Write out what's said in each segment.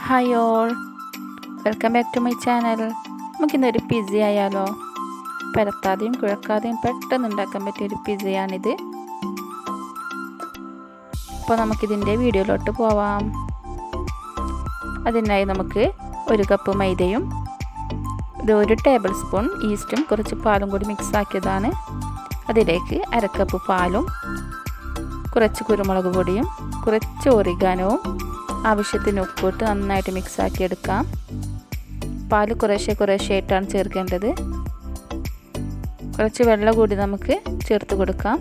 Hi all, welcome back to my channel. നമുക്കിന്നൊരു pizza ആയാലോ? പരത്താതെയും കുഴക്കാതെയും പെട്ടെന്ന് ഉണ്ടാക്കാൻ പറ്റിയൊരു പിസ്സയാണിത്. അപ്പോൾ നമുക്കിതിൻ്റെ വീഡിയോയിലോട്ട് പോവാം. അതിനായി നമുക്ക് 1 കപ്പ് മൈദയും 1 ടേബിൾ സ്പൂൺ ഈസ്റ്റും കുറച്ച് പാലും കൂടി മിക്സ് ആക്കിയതാണ്. അതിലേക്ക് 1/2 കപ്പ് പാലും കുറച്ച് കുരുമുളക് പൊടിയും കുറച്ച് ഒറിഗാനോവും ആവശ്യത്തിന് ഉപ്പിട്ട് നന്നായിട്ട് മിക്സ് ആക്കി എടുക്കാം. പാല് കുറേശ്ശെയായിട്ടാണ് ചേർക്കേണ്ടത്. കുറച്ച് വെള്ളം കൂടി നമുക്ക് ചേർത്ത് കൊടുക്കാം.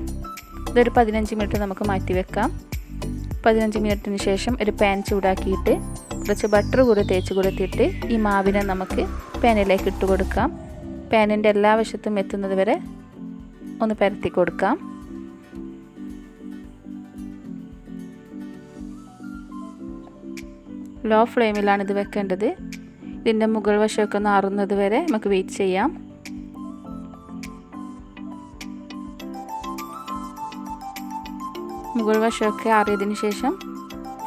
ഇതൊരു 15 മിനിറ്റ് നമുക്ക് മാറ്റി വെക്കാം. 15 മിനിറ്റിന് ശേഷം ഒരു പാൻ ചൂടാക്കിയിട്ട് കുറച്ച് ബട്ടർ കൂടി തേച്ച് കൊടുത്തിട്ട് ഈ മാവിനെ നമുക്ക് പാനിലേക്ക് ഇട്ട് കൊടുക്കാം. പാനിൻ്റെ എല്ലാ വശത്തും എത്തുന്നത് വരെ ഒന്ന് പരത്തി കൊടുക്കാം. ലോ ഫ്ലെയിമിലാണ് ഇത് വെക്കേണ്ടത്. ഇതിൻ്റെ മുകൾ വശമൊക്കെ ഒന്ന് ആറുന്നത് വരെ നമുക്ക് വെയിറ്റ് ചെയ്യാം. മുകൾ വശമൊക്കെ ആറിയതിന് ശേഷം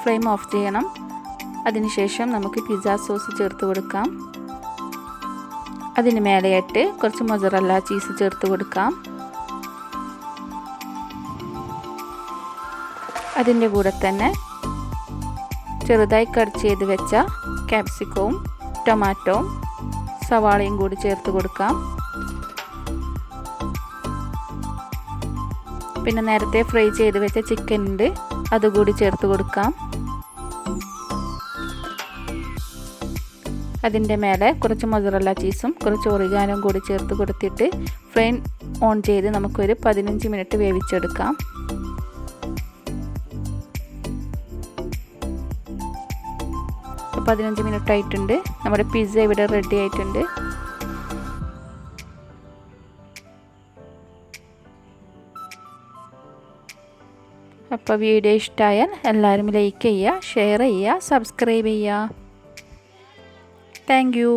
ഫ്ലെയിം ഓഫ് ചെയ്യണം. അതിനുശേഷം നമുക്ക് പിസ്സ സോസ് ചേർത്ത് കൊടുക്കാം. അതിന് മേലെയായിട്ട് കുറച്ച് മൊസറല്ല ചീസ് ചേർത്ത് കൊടുക്കാം. അതിൻ്റെ കൂടെ തന്നെ ചെറുതായി കട്ട് ചെയ്ത് വെച്ച ക്യാപ്സിക്കവും ടൊമാറ്റോയും സവാളയും കൂടി ചേർത്ത് കൊടുക്കാം. പിന്നെ നേരത്തെ ഫ്രൈ ചെയ്ത് വെച്ച ചിക്കൻ ഉണ്ട്, അതുകൂടി ചേർത്ത് കൊടുക്കാം. അതിൻ്റെ മേലെ കുറച്ച് മൊസറല്ല ചീസും കുറച്ച് ഒറിഗാനോയും കൂടി ചേർത്ത് കൊടുത്തിട്ട് ഫ്ലെയിം ഓൺ ചെയ്ത് നമുക്കൊരു 15 മിനിറ്റ് വേവിച്ചെടുക്കാം. ഇപ്പോൾ 15 മിനിറ്റ് ആയിട്ടുണ്ട്. നമ്മുടെ പിസ്സ ഇവിടെ റെഡി ആയിട്ടുണ്ട്. അപ്പോൾ വീഡിയോ ഇഷ്ടമായാൽ എല്ലാവരും ലൈക്ക് ചെയ്യുക, ഷെയർ ചെയ്യുക, സബ്സ്ക്രൈബ് ചെയ്യുക. Thank you.